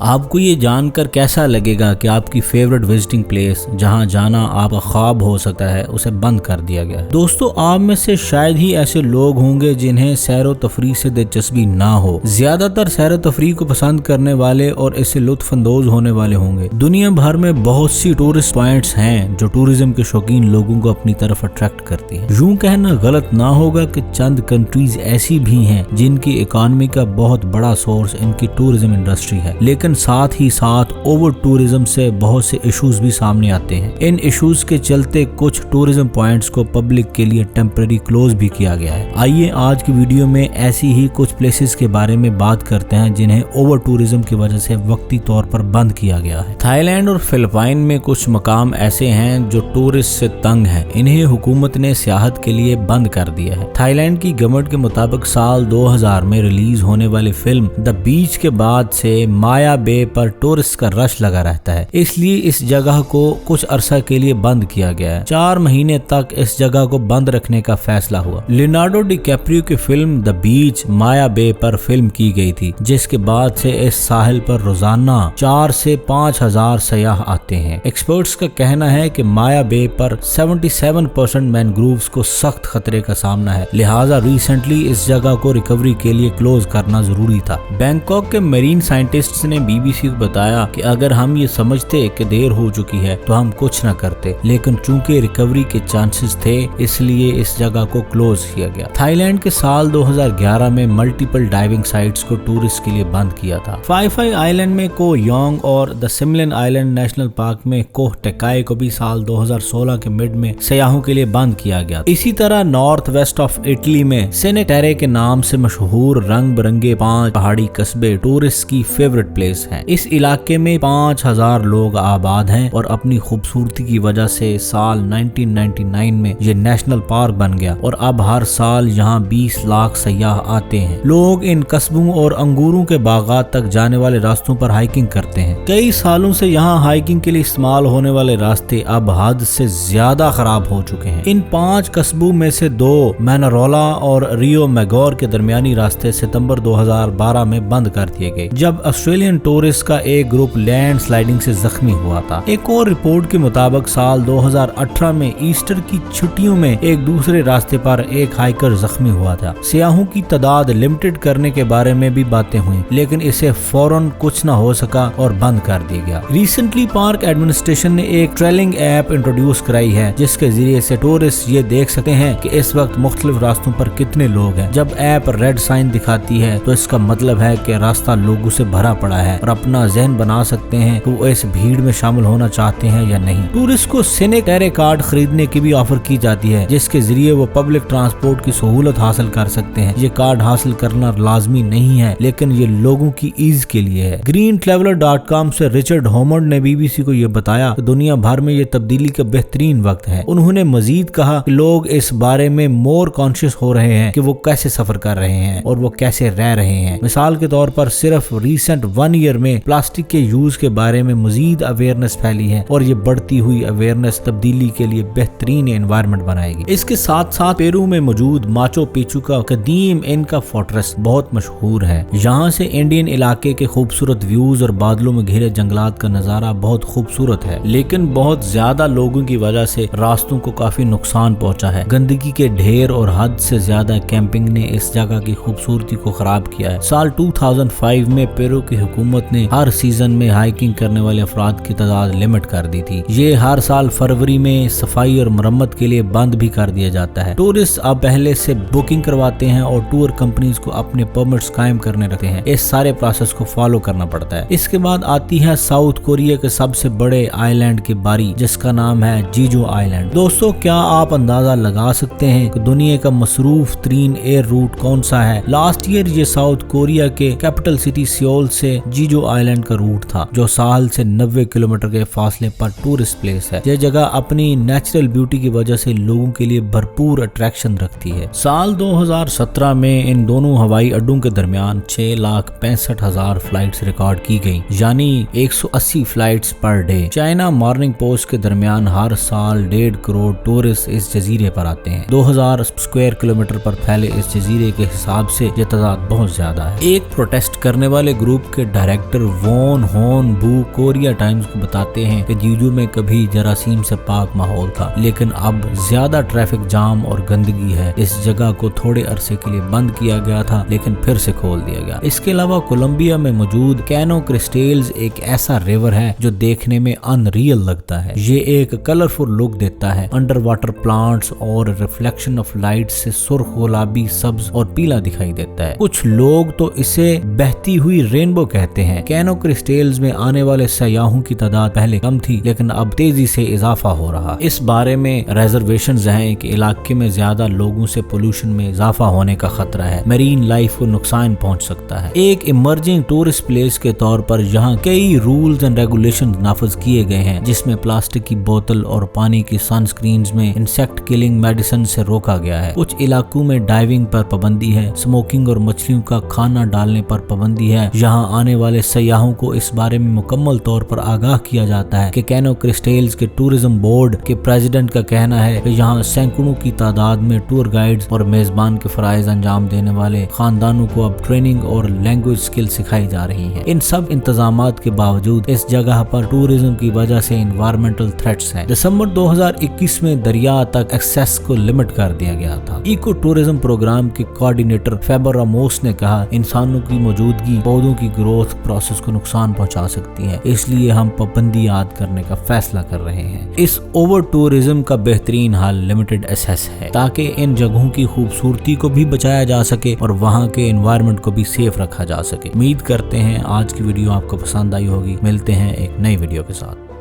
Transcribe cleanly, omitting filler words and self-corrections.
आपको ये जानकर कैसा लगेगा कि आपकी फेवरेट विजिटिंग प्लेस जहां जाना आपका ख्वाब हो सकता है उसे बंद कर दिया गया है। दोस्तों, आप में से शायद ही ऐसे लोग होंगे जिन्हें सैरो तफरीह से दिलचस्पी ना हो। ज्यादातर सैरो तफरीह को पसंद करने वाले और इससे लुत्फ अंदोज होने वाले होंगे। दुनिया भर में बहुत सी टूरिस्ट पॉइंट्स हैं जो टूरिज्म के शौकीन लोगों को अपनी तरफ अट्रैक्ट करती हैं। यूं कहना गलत ना होगा कि चंद कंट्रीज ऐसी भी हैं जिनकी इकोनॉमी का बहुत बड़ा सोर्स इनकी टूरिज्म इंडस्ट्री है, लेकिन साथ ही साथ ओवर टूरिज्म से बहुत से इश्यूज भी सामने आते हैं। इन इश्यूज के चलते कुछ टूरिज्म पॉइंट्स को पब्लिक के लिए टेम्पररी क्लोज भी किया गया है। आइए आज की वीडियो में ऐसी ही कुछ प्लेसेस के बारे में बात करते हैं जिन्हें ओवर टूरिज्म की वजह से वक्ती तौर पर बंद किया गया है। थाईलैंड और फिलिपाइन में कुछ मकाम ऐसे हैं जो टूरिस्ट से तंग हैं। इन्हें हुकूमत ने सियाहत के लिए बंद कर दिया है। थाईलैंड की गवर्नमेंट के मुताबिक साल 2000 में रिलीज होने वाली फिल्म द बीच के बाद से माया बे पर टूरिस्ट का रश लगा रहता है, इसलिए इस जगह को कुछ अरसा के लिए बंद किया गया है। 4 महीने तक इस जगह को बंद रखने का फैसला हुआ। लियोनार्डो डिकैप्रियो की फिल्म द बीच माया बे पर फिल्म की गई थी, जिसके बाद से इस साहिल पर रोजाना 4 से 5,000 सयाह आते हैं। एक्सपर्ट्स का कहना है कि माया बे पर 77% मैनग्रोव्स को सख्त खतरे का सामना है, लिहाजा रिसेंटली इस जगह को रिकवरी के लिए क्लोज करना जरूरी था। बैंकॉक के मरीन साइंटिस्ट्स ने बीबीसी को बताया कि अगर हम ये समझते कि देर हो चुकी है तो हम कुछ न करते, लेकिन चूंकि रिकवरी के चांसेस थे इसलिए इस जगह को क्लोज किया गया। थाईलैंड के साल 2011 में मल्टीपल डाइविंग साइट्स को टूरिस्ट के लिए बंद किया था। फाई फाई आइलैंड में कोह योंग और द सिमलिन आइलैंड नेशनल पार्क में कोह टेकाई को भी साल 2016 के मिड में सयाहों के लिए बंद किया गया। इसी तरह नॉर्थ वेस्ट ऑफ इटली में सेनेटेरे के नाम से मशहूर रंग बिरंगे 5 पहाड़ी कस्बे टूरिस्ट की फेवरेट प्लेस हैं। इस इलाके में 5000 लोग आबाद हैं और अपनी खूबसूरती की वजह से साल 1999 में ये नेशनल पार्क बन गया और अब हर साल यहाँ 20 लाख सयाह आते हैं। लोग इन कस्बों और अंगूरों के बागात तक जाने वाले रास्तों पर हाइकिंग करते हैं। कई सालों से यहाँ हाइकिंग के लिए इस्तेमाल होने वाले रास्ते अब हद से ज्यादा खराब हो चुके हैं। इन 5 कस्बों में से 2 मैनारोला और रियो मैगोर के दरमियानी रास्ते सितंबर 2012 में बंद कर दिए गए, जब ऑस्ट्रेलियन टूरिस्ट का एक ग्रुप लैंड स्लाइडिंग से जख्मी हुआ था। एक और रिपोर्ट के मुताबिक साल 2018 में ईस्टर की छुट्टियों में एक दूसरे रास्ते पर एक हाइकर जख्मी हुआ था। सियाहों की तादाद लिमिटेड करने के बारे में भी बातें हुई, लेकिन इसे फौरन कुछ न हो सका और बंद कर दिया गया। रिसेंटली पार्क एडमिनिस्ट्रेशन ने एक ट्रेलिंग ऐप इंट्रोड्यूस कराई है, जिसके जरिए से टूरिस्ट ये देख सकते हैं कि इस वक्त मुख्तलिफ रास्तों पर कितने लोग हैं। जब ऐप रेड साइन दिखाती है तो इसका मतलब है कि रास्ता लोगों से भरा पड़ा है और अपना जहन बना सकते हैं कि वो इस भीड़ में शामिल होना चाहते हैं या नहीं। टूरिस्ट को सेनेटेरे कार्ड खरीदने की भी ऑफर की जाती है, जिसके जरिए वो पब्लिक ट्रांसपोर्ट की सहूलत हासिल कर सकते हैं। ये कार्ड हासिल करना लाजमी नहीं है, लेकिन ये लोगों की ईज के लिए है। greentraveler.com से रिचर्ड होमर्ड ने बीबीसी को ये बताया कि दुनिया भर में ये तब्दीली का बेहतरीन वक्त है। उन्होंने मजीद कहा कि लोग इस बारे में मोर कॉन्शियस हो रहे हैं कि वो कैसे सफर कर रहे हैं और वो कैसे रह रहे हैं। मिसाल के तौर पर सिर्फ रिसेंट 1 ईयर में प्लास्टिक के यूज के बारे में मजीद अवेयरनेस फैली है और ये बढ़ती हुई अवेयरनेस तब्दीली के लिए बेहतरीन एनवायरनमेंट बनाएगी। इसके साथ साथ पेरू में मौजूद माचो पिचू का कदीम इनका फोर्ट्रेस बहुत मशहूर है। यहाँ से इंडियन इलाके के खूबसूरत व्यूज और बादलों में घिरे जंगलात का नजारा बहुत खूबसूरत है, लेकिन बहुत ज्यादा लोगों की वजह से रास्तों को काफी नुकसान पहुंचा है। गंदगी के ढेर और हद से ज्यादा कैंपिंग ने इस जगह की खूबसूरती को खराब किया है। साल 2005 में पेरू की हुकूमत ने हर सीजन में हाइकिंग करने वाले अफराद की तादाद लिमिट कर दी थी। ये हर साल फरवरी में सफाई और मरम्मत के लिए बंद भी कर दिया जाता है। टूरिस्ट अब पहले से बुकिंग करवाते हैं और टूर कंपनीज को अपने परमिट्स कायम करने रखते हैं। इस सारे प्रोसेस को फॉलो करना पड़ता है। इसके बाद आती है साउथ कोरिया के सबसे बड़े आइलैंड की बारी, जिसका नाम है जीजू आइलैंड। दोस्तों, क्या आप अंदाजा लगा सकते हैं कि दुनिया का मसरूफ तरीन एयर रूट कौन सा है? लास्ट ईयर ये साउथ कोरिया के कैपिटल सिटी सियोल से जीजू आइलैंड का रूट था, जो साल से 90 किलोमीटर के फासले पर टूरिस्ट प्लेस है। यह जगह अपनी नेचुरल ब्यूटी की वजह से लोगों के लिए भरपूर अट्रैक्शन रखती है। साल 2017 में इन दोनों हवाई अड्डों के दरमियान 6,65,000 फ्लाइट्स रिकॉर्ड की गई, यानी 180 flights per day. China morning post के दरमियान हर साल 1.5 करोड़ टूरिस्ट इस जजीरे पर आते हैं। 2000 स्क्वायर किलोमीटर पर फैले इस जजीरे के हिसाब से यह तादाद बहुत ज्यादा है। एक प्रोटेस्ट करने वाले ग्रुप के डायरेक्टर डायरेक्टर वॉन होन बू कोरिया टाइम्स को बताते हैं कि जीजू में कभी जरासीम से पाक माहौल था, लेकिन अब ज्यादा ट्रैफिक जाम और गंदगी है। इस जगह को थोड़े अरसे के लिए बंद किया गया था, लेकिन फिर से खोल दिया गया। इसके अलावा कोलंबिया में मौजूद कैनो क्रिस्टल्स एक ऐसा रिवर है जो देखने में अनरियल लगता है। ये एक कलरफुल लुक देता है। अंडर वाटर प्लांट्स और रिफ्लेक्शन ऑफ लाइट से सुर्ख, गुलाबी, सब्ज और पीला दिखाई देता है। कुछ लोग तो इसे बहती हुई रेनबो कहते हैं। कैनो क्रिस्टल्स में आने वाले सयाहों की तादाद पहले कम थी, लेकिन अब तेजी से इजाफा हो रहा। इस बारे में रिजर्वेशंस हैं कि इलाके में ज्यादा लोगों से पोल्यूशन में इजाफा होने का खतरा है। मरीन लाइफ को नुकसान पहुंच सकता है। एक इमर्जिंग टूरिस्ट प्लेस के तौर पर यहाँ कई रूल्स एंड रेगुलेशन नाफिज किए गए हैं, जिसमें प्लास्टिक की बोतल और पानी की सनस्क्रीन में इंसेक्ट किलिंग मेडिसिन से रोका गया है। कुछ इलाकों में डाइविंग पर पाबंदी है, स्मोकिंग और मछलियों का खाना डालने पर पाबंदी है। यहाँ आने वाले सयाहों को इस बारे में मुकम्मल तौर पर आगाह किया जाता है कि कैनो क्रिस्टल्स के टूरिज्म बोर्ड के प्रेसिडेंट का कहना है कि यहाँ सैकड़ों की तादाद में टूर गाइड्स और मेजबान के फराइज अंजाम देने वाले खानदानों को अब ट्रेनिंग और लैंग्वेज स्किल सिखाई जा रही है। इन सब इंतजामात के बावजूद इस जगह पर टूरिज्म की वजह से एनवायरमेंटल थ्रेट्स हैं। दिसंबर 2021 में दरिया तक एक्सेस को लिमिट कर दिया गया था। इको टूरिज्म प्रोग्राम के कोऑर्डिनेटर फेबर रामोस ने कहा, इंसानों की मौजूदगी पौधों की ग्रोथ प्रोसेस को नुकसान पहुंचा सकती है, इसलिए हम पाबंदी आयद करने का फैसला कर रहे हैं। इस ओवर टूरिज्म का बेहतरीन हल लिमिटेड एक्सेस है, ताकि इन जगहों की खूबसूरती को भी बचाया जा सके और वहाँ के एनवायरनमेंट को भी सेफ रखा जा सके। उम्मीद करते हैं आज की वीडियो आपको पसंद आई होगी। मिलते हैं एक नई वीडियो के साथ।